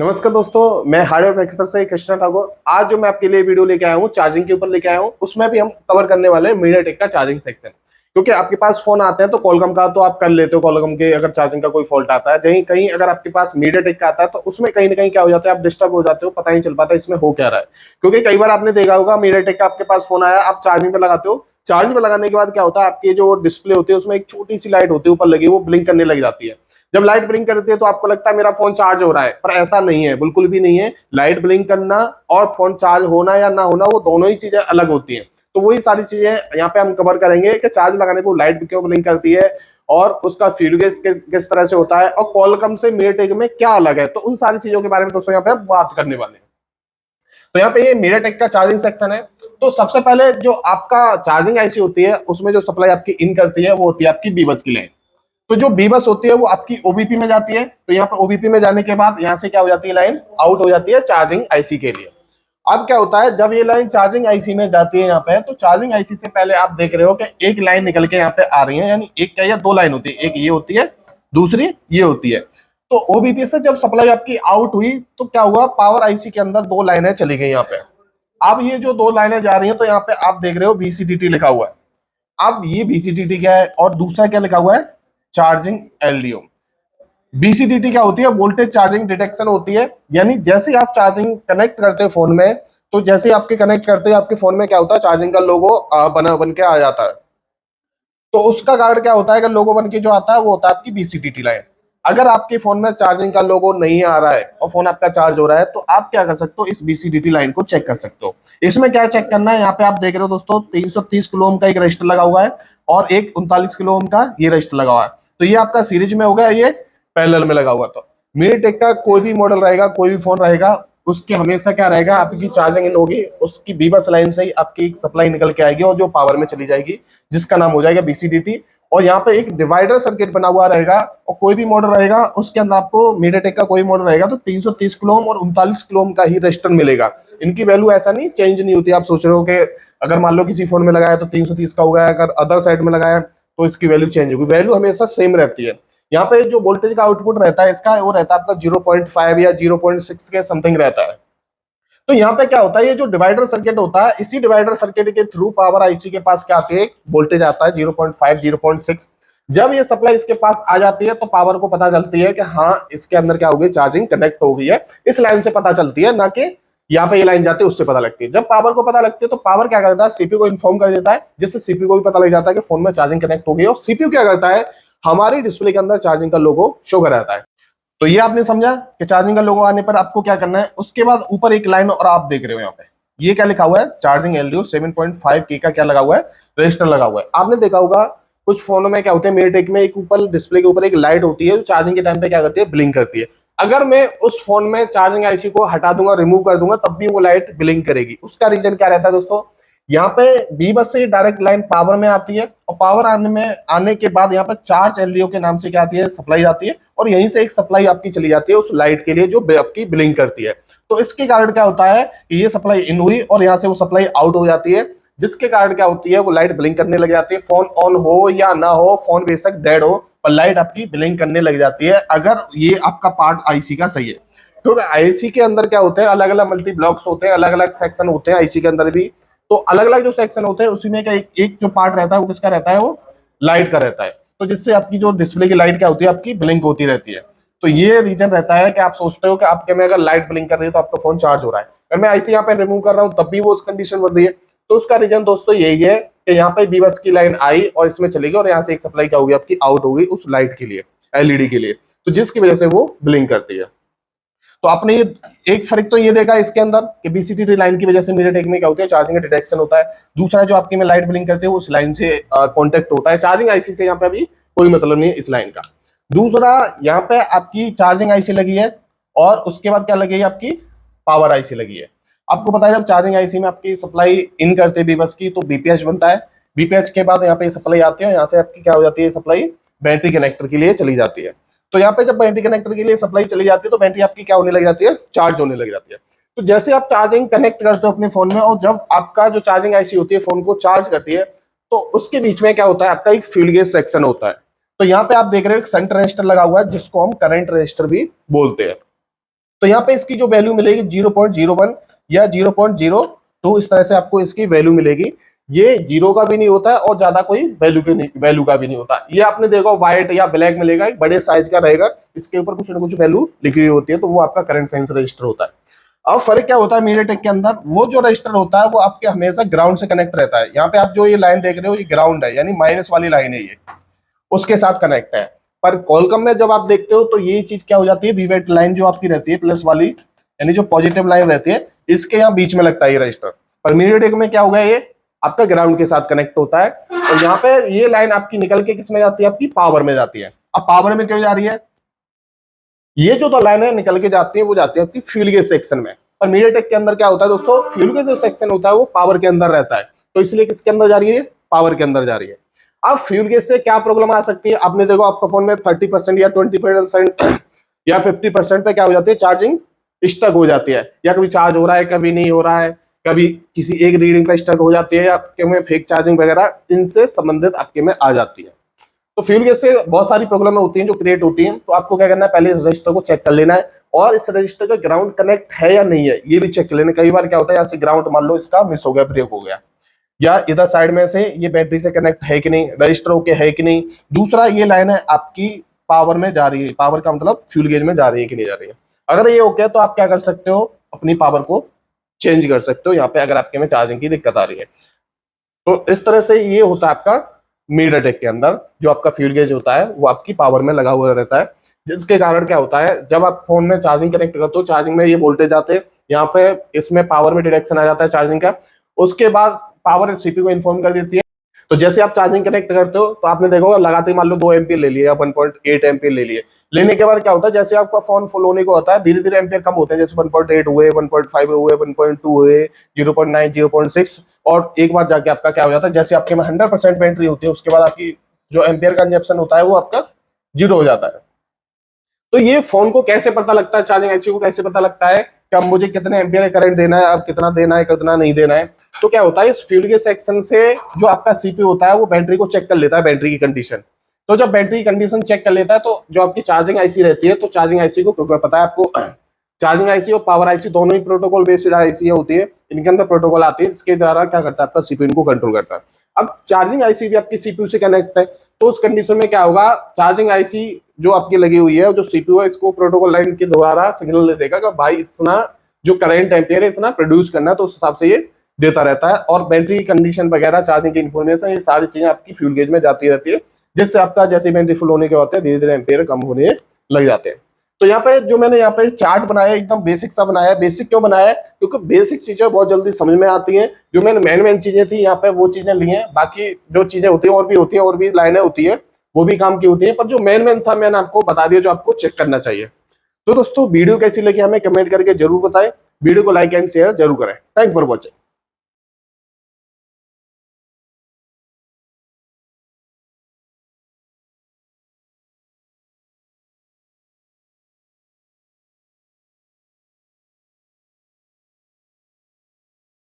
नमस्कार दोस्तों, मैं हार्डवेयर प्रोफेसर से कृष्णा ठाकुर। आज जो मैं आपके लिए वीडियो लेके आया हूँ चार्जिंग के ऊपर लेके आया हूँ, उसमें भी हम कवर करने वाले हैं मीडियाटेक का चार्जिंग सेक्शन। क्योंकि आपके पास फोन आते हैं तो कॉलकॉम का तो आप कर लेते हो, कॉलकॉम के अगर चार्जिंग का कोई फॉल्ट आता है, कहीं कहीं अगर आपके पास मीडियाटेक का आता है तो उसमें कहीं ना कहीं क्या हो जाता है, आप डिस्टर्ब हो जाते हो, पता नहीं चल पाता इसमें हो क्या रहा है। क्योंकि कई बार आपने देखा होगा मीडियाटेक का आपके पास फोन आया, आप चार्जिंग पे लगाते हो, चार्जिंग पे लगाने के बाद क्या होता है, आपकी जो डिस्प्ले होती है उसमें एक छोटी सी लाइट होती है ऊपर लगी, वो ब्लिंक करने लग जाती है। जब लाइट ब्लिंक करती है तो आपको लगता है मेरा फोन चार्ज हो रहा है, पर ऐसा नहीं है, बिल्कुल भी नहीं है। लाइट ब्लिंक करना और फोन चार्ज होना या ना होना वो दोनों ही चीजें अलग होती हैं। तो वही सारी चीजें यहाँ पे हम कवर करेंगे कि चार्ज लगाने को लाइट क्यों ब्लिंक करती है और उसका फ्यूलगेज किस तरह से होता है और कॉलकॉम से मीडियाटेक में क्या अलग है। तो उन सारी चीजों के बारे में दोस्तों यहाँ पे हम बात करने वाले हैं। तो यहाँ पे ये मीडियाटेक का चार्जिंग सेक्शन है। तो सबसे पहले जो आपका चार्जिंग आईसी होती है उसमें जो सप्लाई आपकी इन करती है वो होती है आपकी बीबस की लाइन। तो जो बीबस होती है वो आपकी ओबीपी में जाती है। तो यहाँ पर ओबीपी में जाने के बाद यहाँ से क्या हो जाती है, लाइन आउट हो जाती है चार्जिंग आईसी के लिए। अब क्या होता है, जब ये लाइन चार्जिंग आईसी में जाती है यहाँ पे, तो चार्जिंग आईसी से पहले आप देख रहे हो कि एक लाइन निकल के यहाँ पे आ रही है, यानी एक क्या या दो लाइन होती है, एक ये होती है, दूसरी ये होती है। तो ओबीपी से जब सप्लाई आपकी आउट हुई तो क्या हुआ, पावर आईसी के अंदर दो लाइनें चली गई यहाँ पे। अब ये जो दो लाइनें जा रही हैं तो यहाँ पे आप देख रहे हो बीसीडीटी लिखा हुआ है। अब ये बीसीडीटी क्या है और दूसरा क्या लिखा हुआ है, चार्जिंग एलडीओ। बीसीडीटी क्या होती है, वोल्टेज चार्जिंग डिटेक्शन होती है। यानी जैसे आप चार्जिंग कनेक्ट करते हो फोन में, तो जैसे ही आपके कनेक्ट करते हो आपके फोन में क्या होता है, चार्जिंग का लोगो बन के आ जाता है। तो उसका कारण क्या होता है कि लोगो बन के जो आता है वो होता है आपकी बीसीडीटी लाइन। अगर आपके फोन में चार्जिंग का लोगो नहीं आ रहा है और फोन आपका चार्ज हो रहा है तो आप क्या कर सकते हो, इस बीसीडीटी लाइन को चेक कर सकते हो। इसमें क्या चेक करना है, यहाँ पे आप देख रहे हो दोस्तों 330 किलो ओम का एक रजिस्टर लगा हुआ है और एक 39 किलो ओम का ये रजिस्टर लगा हुआ है। तो ये आपका सीरीज में होगा, ये पैरेलल में लगा हुआ। तो मीडियाटेक का कोई भी मॉडल रहेगा, कोई भी फोन रहेगा, उसके हमेशा क्या रहेगा, आपकी चार्जिंग इन होगी, उसकी बीबस लाइन से ही आपकी एक सप्लाई निकल के आएगी और जो पावर में चली जाएगी, जिसका नाम हो जाएगा बीसीडीटी। और यहाँ पे एक डिवाइडर सर्किट बना हुआ रहेगा और कोई भी मॉडल रहेगा उसके अंदर आपको, मीडियाटेक का कोई मॉडल रहेगा तो 330 किलो ओम और 39 किलो ओम का ही रजिस्टर मिलेगा। इनकी वैल्यू ऐसा नहीं चेंज नहीं होती। आप सोच रहे हो कि अगर मान लो किसी फोन में लगाया तो 330 का होगा, अगर अदर साइड में लगाया तो इसकी वैल्यू चेंज होगी, वैल्यू हमेशा सेम रहती है। यहाँ पे जो वोल्टेज का आउटपुट रहता है इसका, वो रहता है आपका 0.5 या 0.6 के समथिंग रहता है। तो यहाँ पे क्या होता है, ये जो डिवाइडर सर्किट होता है, इसी डिवाइडर सर्किट के थ्रू पावर आईसी के पास क्या आती है, वोल्टेज आता है 0.5 0.6। जब ये सप्लाई इसके पास आ जाती है तो पावर को पता चलती है कि हाँ इसके अंदर क्या हो गई, चार्जिंग कनेक्ट हो गई है। इस लाइन से पता चलती है, ना कि यहाँ पे ये लाइन जाती है उससे पता लगती है। जब पावर को पता लगती है तो पावर क्या करता है, सीपीयू को इन्फॉर्म कर देता है, जिससे सीपीयू को भी पता लग जाता है कि फोन में चार्जिंग कनेक्ट हो गई है। और सीपीयू क्या करता है, हमारी डिस्प्ले के अंदर चार्जिंग का लोगो शो कर रहता है। तो ये आपने समझा कि चार्जिंग का लोगो आने पर आपको क्या करना है। उसके बाद ऊपर एक लाइन और आप देख रहे हो यहाँ पे, ये क्या लिखा हुआ है, चार्जिंग एलडीओ 7.5 के का क्या लगा हुआ है, रजिस्टर लगा हुआ है। आपने देखा होगा कुछ फोनों में क्या होते हैं, मीडियाटेक में एक ऊपर डिस्प्ले के ऊपर एक लाइट होती है जो चार्जिंग के टाइम पे क्या करती है, ब्लिंक करती है। अगर मैं उस फोन में चार्जिंग आईसी को हटा दूंगा, रिमूव कर दूंगा, तब भी वो लाइट ब्लिंक करेगी। उसका रीजन क्या रहता है दोस्तों, यहाँ पे बी बस से डायरेक्ट लाइन पावर में आती है और पावर आने के बाद यहाँ पर चार्ज एलडीओ के नाम से क्या आती है, सप्लाई आती है। और यहीं से एक सप्लाई आपकी चली जाती है उस लाइट के लिए जो आपकी ब्लिंक करती है। तो इसके कारण क्या होता है कि ये सप्लाई इन हुई और यहाँ से वो सप्लाई आउट हो जाती है, जिसके कारण क्या होती है, वो लाइट ब्लिंक करने लग जाती है। फोन ऑन हो या ना हो, फोन बेशक डेड हो, पर लाइट आपकी ब्लिंक करने लग जाती है अगर ये आपका पार्ट आईसी का सही है। क्योंकि आईसी के अंदर क्या होते हैं, अलग अलग मल्टी ब्लॉक्स होते हैं, अलग अलग सेक्शन होते हैं आईसी के अंदर भी। तो अलग अलग जो सेक्शन होते हैं उसी में का एक जो पार्ट रहता है वो किसका रहता है, वो लाइट का रहता है। तो जिससे आपकी जो डिस्प्ले की लाइट क्या होती है, आपकी ब्लिंक होती रहती है। तो ये रीजन रहता है कि आप सोचते हो कि आपके में अगर लाइट ब्लिंक कर रही है तो आपका फोन चार्ज हो रहा है, अगर मैं आईसी यहाँ पे रिमूव कर रहा हूँ तब भी वो उस कंडीशन बन रही है। तो उसका रीजन दोस्तों यही है कि यहाँ पे बीबस की लाइन आई और इसमें चलेगी और यहाँ से एक सप्लाई क्या होगी, आपकी आउट होगी उस लाइट के लिए, एलईडी के लिए, तो जिसकी वजह से वो ब्लिंक करती है। तो आपने ये एक फर्क तो ये देखा इसके अंदर कि बीसीडीटी लाइन की वजह से मीडियाटेक में क्या होता है, चार्जिंग का डिटेक्शन होता है। दूसरा जो आपके में लाइट ब्लिंक करते हैं उस लाइन से कांटेक्ट होता है, चार्जिंग आईसी से यहाँ पे अभी कोई मतलब नहीं है इस लाइन का। दूसरा यहाँ पे आपकी चार्जिंग आईसी लगी है और उसके बाद क्या लगी है, आपकी पावर आईसी लगी है। आपको पता है जब चार्जिंग आईसी में आपकी सप्लाई इन करते बीबस की तो बीपीएच बनता है। बीपीएच के बाद यहाँ पे सप्लाई आती है, यहाँ से आपकी क्या हो जाती है, सप्लाई बैटरी कनेक्टर के लिए चली जाती है। तो यहाँ पे जब बैटरी कनेक्टर के लिए सप्लाई चली जाती है तो बैटरी आपकी क्या होने लग जाती है, चार्ज होने लग जाती है। तो जैसे आप चार्जिंग कनेक्ट करते हो अपने फोन में और जब आपका जो चार्जिंग आईसी होती है फोन को चार्ज करती है, तो उसके बीच में क्या होता है, आपका एक फ्यूल गेज सेक्शन होता है। तो यहाँ पे आप देख रहे हो एक शंट रजिस्टर लगा हुआ है जिसको हम करंट रजिस्टर भी बोलते हैं। तो यहाँ पे इसकी जो वैल्यू मिलेगी 0.01 या 0.02, इस तरह से आपको इसकी वैल्यू मिलेगी। ये जीरो का भी नहीं होता है और ज्यादा कोई वैल्यू का भी नहीं होता। ये आपने देखा व्हाइट या ब्लैक मिलेगा, एक बड़े साइज का रहेगा, इसके ऊपर कुछ ना कुछ वैल्यू लिखी हुई होती है, तो वो आपका करंट सेंस रजिस्टर होता है। अब फर्क क्या होता है मीडियाटेक के अंदर, वो जो रजिस्टर होता है वो आपके हमेशा ग्राउंड से कनेक्ट रहता है। यहाँ पे आप जो ये लाइन देख रहे हो ये ग्राउंड है, यानी माइनस वाली लाइन है, ये उसके साथ कनेक्ट है। पर कॉलकम में जब आप देखते हो तो ये चीज क्या हो जाती है, वीवेट लाइन जो आपकी रहती है प्लस वाली, यानी जो पॉजिटिव लाइन रहती है, इसके यहाँ बीच में लगता है ये रजिस्टर। पर मीडियाटेक में क्या होगा, ये आपका ग्राउंड के साथ कनेक्ट होता है। और यहाँ पे ये लाइन आपकी निकल के किस में जाती है, आपकी पावर में जाती है। अब पावर में क्यों जा रही है, ये जो तो लाइन है निकल के जाती है वो जाती है आपकी फ्यूल गेज सेक्शन में। पर मीडियाटेक के अंदर क्या होता है दोस्तों, फ्यूल गेज जो सेक्शन होता है वो पावर के अंदर रहता है, तो इसलिए किसके अंदर जा रही है, पावर के अंदर जा रही है। अब फ्यूल गेज से क्या प्रॉब्लम आ सकती है, आपने देखो आपका फोन में 30% या 20% या 50% पे क्या हो जाती है, चार्जिंग स्टक हो जाती है, या कभी चार्ज हो रहा है कभी नहीं हो रहा है, कभी किसी एक रीडिंग पे स्टक हो जाती है, या आपके में फेक चार्जिंग वगैरह इनसे संबंधित आपके में आ जाती है। तो फ्यूल गेज से बहुत सारी प्रॉब्लम होती हैं जो क्रिएट होती हैं। तो आपको क्या करना है, पहले इस रजिस्टर को चेक कर लेना है, और इस रजिस्टर का ग्राउंड कनेक्ट है या नहीं है ये भी चेक कर लेना। कई बार क्या होता है, यहाँ से ग्राउंड मान लो इसका मिस हो गया, ब्रेक हो गया, या इधर साइड में से ये बैटरी से कनेक्ट है कि नहीं, रजिस्टर ओके है कि नहीं। दूसरा ये लाइन है आपकी पावर में जा रही है, पावर का मतलब फ्यूल गेज में जा रही है कि नहीं जा रही है। अगर ये ओके है तो आप क्या कर सकते हो, अपनी पावर को चेंज कर सकते हो यहाँ पे, अगर आपके में चार्जिंग की दिक्कत आ रही है। तो इस तरह से ये होता है आपका मीडियाटेक के अंदर, जो आपका फ्यूल गेज होता है वो आपकी पावर में लगा हुआ रहता है, जिसके कारण क्या होता है, जब आप फोन में चार्जिंग कनेक्ट करते हो, चार्जिंग में ये वोल्टेज आते हैं, यहाँ पे इसमें पावर में डिडक्शन आ जाता है चार्जिंग का। उसके बाद पावर सीपीयू को इन्फॉर्म कर देती है। तो जैसे आप चार्जिंग कनेक्ट करते हो तो आपने देखा होगा लगाते ही मान लो 2 एम्पीयर ले लिए या 1.8 एम्पीयर ले लिए, लेने के बाद क्या होता है, जैसे आपका फोन फुल होने को होता है धीरे धीरे एम्पीयर कम होते हैं, जैसे 1.8 हुए, 1.5 हुए, 1.2 हुए, 0.9, 0.6, और एक बार जाके आपका क्या हो जाता है, जैसे आपके में 100% बैटरी होती है उसके बाद आपकी जो एम्पीयर कंजप्शन होता है वो आपका 0 हो जाता है। तो ये फोन को कैसे पता लगता है, चार्जिंग आईसी को कैसे पता लगता है कि अब मुझे कितने एम्पीयर करंट देना है, अब कितना देना है, कितना नहीं देना है। तो क्या होता है, इस फ्यूल गेज सेक्शन से जो आपका सीपीयू होता है वो बैटरी को चेक कर लेता है, बैटरी की कंडीशन। तो जब बैटरी की कंडीशन चेक कर लेता है तो जो आपकी चार्जिंग आईसी रहती है, तो चार्जिंग आईसी को क्योंकि पता है आपको, चार्जिंग आईसी और पावर आईसी दोनों ही प्रोटोकॉल बेस्ड आईसी होती है, इनके अंदर प्रोटोकॉल आती है जिसके द्वारा क्या करता है, आपका सीपीयू को कंट्रोल करता है। अब चार्जिंग आईसी भी आपकी सीपीयू से कनेक्ट है, तो उस कंडीशन में क्या होगा, चार्जिंग आईसी जो आपकी लगी हुई है, जो सीपीयू है, इसको प्रोटोकॉल लाइन के द्वारा सिग्नल दे देगा कि भाई इतना जो करंट एम्पियर है इतना प्रोड्यूस करना है, तो उस हिसाब से ये देता रहता है। और बैटरी की कंडीशन वगैरह, चार्जिंग की इन्फॉर्मेशन, ये सारी चीजें आपकी फ्यूल गेज में जाती रहती है, जिससे आपका जैसे बैटरी फुल होने के होते हैं धीरे धीरे एम्पियर कम होने लग जाते हैं। तो यहाँ पे जो मैंने यहाँ पे चार्ट बनाया एकदम बेसिक सा बनाया है। बेसिक क्यों बनाया है, क्योंकि बेसिक चीजें बहुत जल्दी समझ में आती हैं। जो मैंने मेन चीजें थी यहाँ पे वो चीजें ली हैं, बाकी जो चीजें होती है और भी होती है, और भी लाइनें होती है वो भी काम की होती है, पर जो मेन था मैंने आपको बता दिया जो आपको चेक करना चाहिए। तो दोस्तों वीडियो कैसी लगी हमें कमेंट करके जरूर बताएं, वीडियो को लाइक एंड शेयर जरूर करें। Thanks for watching.